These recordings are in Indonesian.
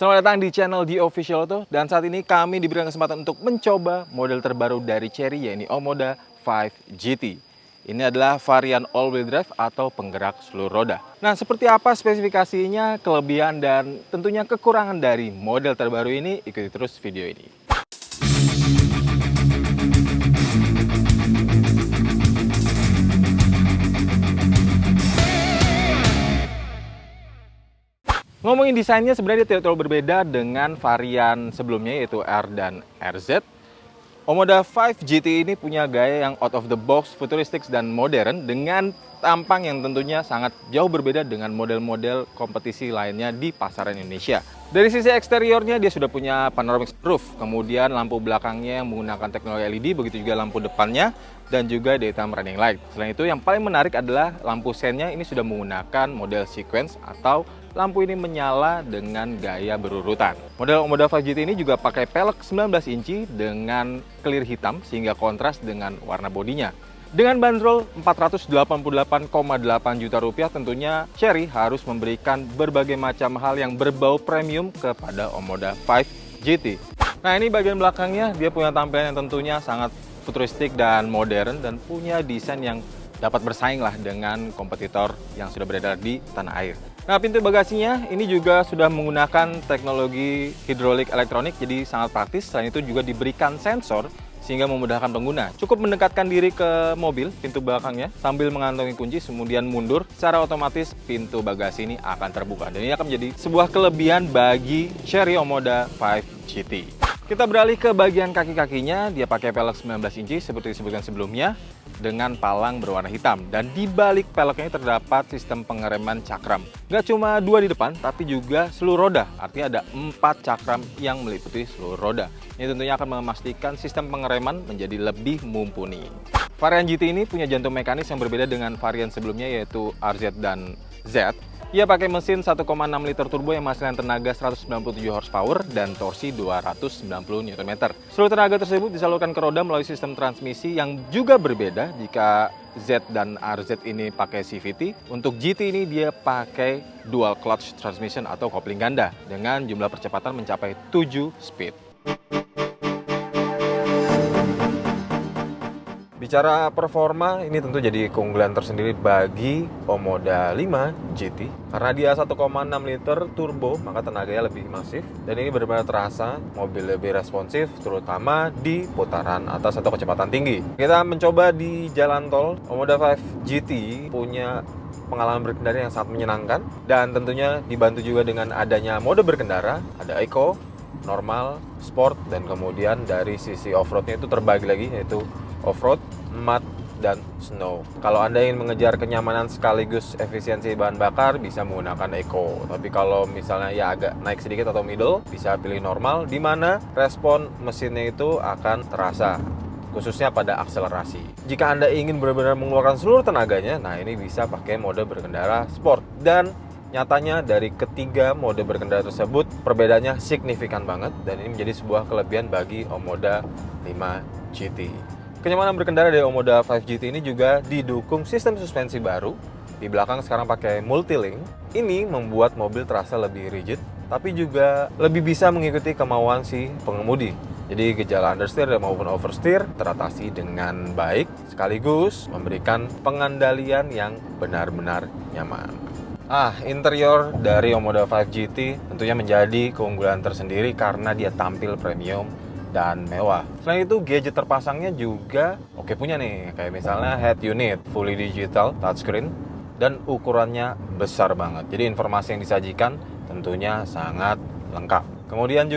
Selamat datang di channel The Official Auto, dan saat ini kami diberikan kesempatan untuk mencoba model terbaru dari Chery, yaitu Omoda 5 GT. Ini adalah varian all-wheel drive atau penggerak seluruh roda. Nah, seperti apa spesifikasinya, kelebihan, dan tentunya kekurangan dari model terbaru ini? Ikuti terus video ini. Ngomongin desainnya, sebenarnya tidak terlalu berbeda dengan varian sebelumnya, yaitu R dan RZ. Omoda 5 GT ini punya gaya yang out of the box, futuristik, dan modern dengan tampang yang tentunya sangat jauh berbeda dengan model-model kompetisi lainnya di pasaran Indonesia. Dari sisi eksteriornya, dia sudah punya panoramic roof, kemudian lampu belakangnya yang menggunakan teknologi LED, begitu juga lampu depannya, dan juga daytime running light. Selain itu, yang paling menarik adalah lampu sennya ini sudah menggunakan model sequence atau lampu ini menyala dengan gaya berurutan. Model Omoda 5 GT ini juga pakai pelek 19 inci dengan clear hitam sehingga kontras dengan warna bodinya. Dengan bandrol 488,8 juta rupiah, tentunya Chery harus memberikan berbagai macam hal yang berbau premium kepada Omoda 5 GT. Nah, ini bagian belakangnya, dia punya tampilan yang tentunya sangat futuristik dan modern, dan punya desain yang dapat bersaing lah dengan kompetitor yang sudah beredar di tanah air. Nah, pintu bagasinya ini juga sudah menggunakan teknologi hidrolik elektronik, jadi sangat praktis. Selain itu juga diberikan sensor sehingga memudahkan pengguna. Cukup mendekatkan diri ke mobil, pintu belakangnya, sambil mengantongi kunci, kemudian mundur, secara otomatis pintu bagasi ini akan terbuka. Dan ini akan menjadi sebuah kelebihan bagi Chery Omoda 5 GT. Kita beralih ke bagian kaki-kakinya, dia pakai pelek 19 inci seperti disebutkan sebelumnya, dengan palang berwarna hitam. Dan di balik peleknya terdapat sistem pengereman cakram. Gak cuma 2 di depan, tapi juga seluruh roda. Artinya ada 4 cakram yang meliputi seluruh roda. Ini tentunya akan memastikan sistem pengereman menjadi lebih mumpuni. Varian GT ini punya jantung mekanis yang berbeda dengan varian sebelumnya, yaitu RZ dan Z. Ia pakai mesin 1,6 liter turbo yang menghasilkan tenaga 197 horsepower dan torsi 290 Nm. Seluruh tenaga tersebut disalurkan ke roda melalui sistem transmisi yang juga berbeda jika Z dan RZ ini pakai CVT. Untuk GT ini dia pakai dual clutch transmission atau kopling ganda dengan jumlah percepatan mencapai 7 speed. Bicara performa, ini tentu jadi keunggulan tersendiri bagi Omoda 5 GT. Karena dia 1,6 liter turbo, maka tenaganya lebih masif. Dan ini benar-benar terasa mobil lebih responsif, terutama di putaran atas atau kecepatan tinggi. Kita mencoba di jalan tol. Omoda 5 GT punya pengalaman berkendara yang sangat menyenangkan. Dan tentunya dibantu juga dengan adanya mode berkendara. Ada Eco, normal, sport, dan kemudian dari sisi off-roadnya itu terbagi lagi, yaitu off-road, mud, dan snow. Kalau Anda ingin mengejar kenyamanan sekaligus efisiensi bahan bakar, bisa menggunakan Eco. Tapi kalau misalnya ya agak naik sedikit atau middle, bisa pilih normal, di mana respon mesinnya itu akan terasa, khususnya pada akselerasi. Jika Anda ingin benar-benar mengeluarkan seluruh tenaganya, nah ini bisa pakai mode berkendara sport. Dan nyatanya dari ketiga mode berkendara tersebut, perbedaannya signifikan banget, dan ini menjadi sebuah kelebihan bagi Omoda 5 GT. Kenyamanan berkendara dari Omoda 5 GT ini juga didukung sistem suspensi baru. Di belakang sekarang pakai multilink. Ini membuat mobil terasa lebih rigid, tapi juga lebih bisa mengikuti kemauan si pengemudi. Jadi gejala understeer maupun oversteer teratasi dengan baik, sekaligus memberikan pengandalian yang benar-benar nyaman. Interior dari Omoda 5 GT tentunya menjadi keunggulan tersendiri karena dia tampil premium dan mewah. Selain itu, gadget terpasangnya juga oke punya nih, kayak misalnya head unit fully digital touchscreen dan ukurannya besar banget. Jadi informasi yang disajikan tentunya sangat lengkap. Kemudian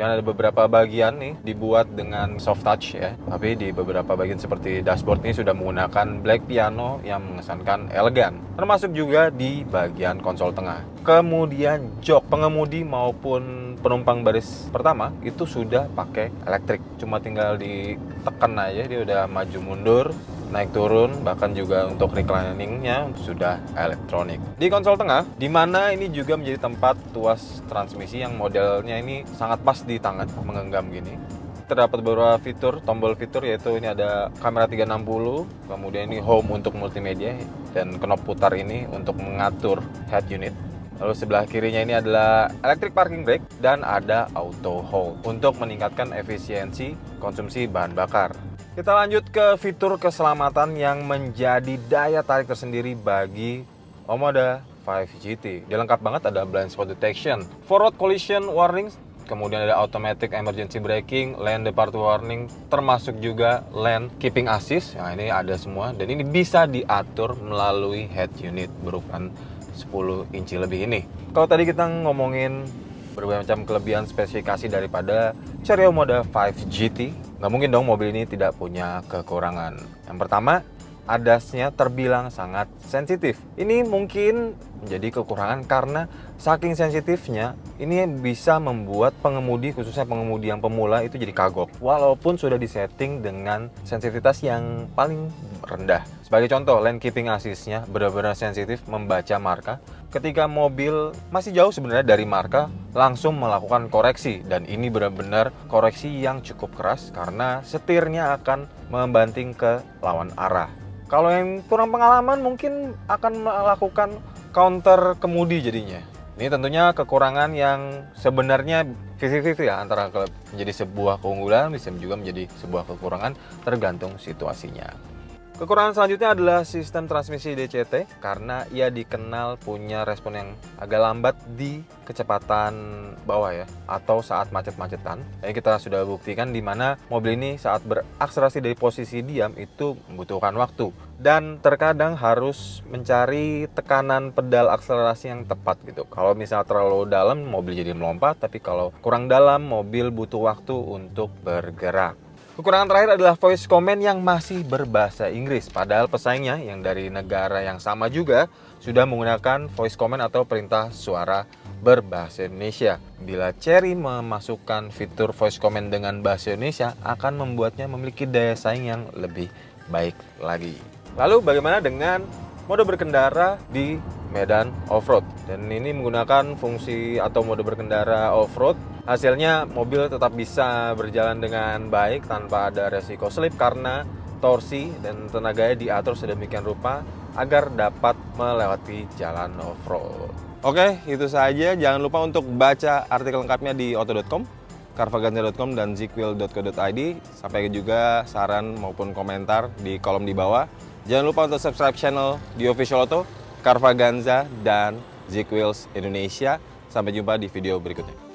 ada beberapa bagian nih dibuat dengan soft touch ya, tapi di beberapa bagian seperti dashboard ini sudah menggunakan black piano yang mengesankan elegan, termasuk juga di bagian konsol tengah. Kemudian jok pengemudi maupun penumpang baris pertama itu sudah pakai elektrik, cuma tinggal ditekan aja dia udah maju mundur, naik turun, bahkan juga untuk recliningnya sudah elektronik. Di konsol tengah, di mana ini juga menjadi tempat tuas transmisi yang modelnya ini sangat pas di tangan, menggenggam gini. Terdapat beberapa fitur, tombol fitur, yaitu ini ada kamera 360, kemudian ini home untuk multimedia, dan knop putar ini untuk mengatur head unit. Lalu sebelah kirinya ini adalah electric parking brake dan ada auto hold untuk meningkatkan efisiensi konsumsi bahan bakar. Kita lanjut ke fitur keselamatan yang menjadi daya tarik tersendiri bagi Omoda 5 GT. Dia lengkap banget, ada blind spot detection, forward collision warning, kemudian ada automatic emergency braking, lane departure warning, termasuk juga lane keeping assist. Nah, ini ada semua dan ini bisa diatur melalui head unit berukuran 10 inci lebih ini. Kalau tadi kita ngomongin berbagai macam kelebihan spesifikasi daripada Chery Omoda 5 GT, nggak mungkin dong mobil ini tidak punya kekurangan. Yang pertama, ADAS-nya terbilang sangat sensitif. Ini mungkin menjadi kekurangan karena saking sensitifnya, ini bisa membuat pengemudi, khususnya pengemudi yang pemula itu jadi kagok. Walaupun sudah disetting dengan sensitivitas yang paling rendah. Sebagai contoh, lane keeping assist-nya benar-benar sensitif membaca marka. Ketika mobil masih jauh sebenarnya dari marka, langsung melakukan koreksi. Dan ini benar-benar koreksi yang cukup keras karena setirnya akan membanting ke lawan arah. Kalau yang kurang pengalaman mungkin akan melakukan counter kemudi jadinya. Ini tentunya kekurangan yang sebenarnya 50-50 ya, antara menjadi sebuah keunggulan bisa juga menjadi sebuah kekurangan tergantung situasinya. Kekurangan selanjutnya adalah sistem transmisi DCT karena ia dikenal punya respon yang agak lambat di kecepatan bawah ya, atau saat macet-macetan. Jadi kita sudah buktikan di mana mobil ini saat berakselerasi dari posisi diam itu membutuhkan waktu dan terkadang harus mencari tekanan pedal akselerasi yang tepat gitu. Kalau misalnya terlalu dalam mobil jadi melompat, tapi kalau kurang dalam mobil butuh waktu untuk bergerak. Kekurangan terakhir adalah voice command yang masih berbahasa Inggris. Padahal pesaingnya yang dari negara yang sama juga sudah menggunakan voice command atau perintah suara berbahasa Indonesia. Bila Chery memasukkan fitur voice command dengan bahasa Indonesia, akan membuatnya memiliki daya saing yang lebih baik lagi. Lalu bagaimana dengan mode berkendara di medan off-road? Dan ini menggunakan fungsi atau mode berkendara off-road. Hasilnya mobil tetap bisa berjalan dengan baik tanpa ada resiko slip karena torsi dan tenaganya diatur sedemikian rupa agar dapat melewati jalan off-road. Oke, itu saja. Jangan lupa untuk baca artikel lengkapnya di auto.com, carvaganza.com, dan zikwil.co.id. Sampai juga saran maupun komentar di kolom di bawah. Jangan lupa untuk subscribe channel di Official Auto, Carvaganza, dan Zikwils Indonesia. Sampai jumpa di video berikutnya.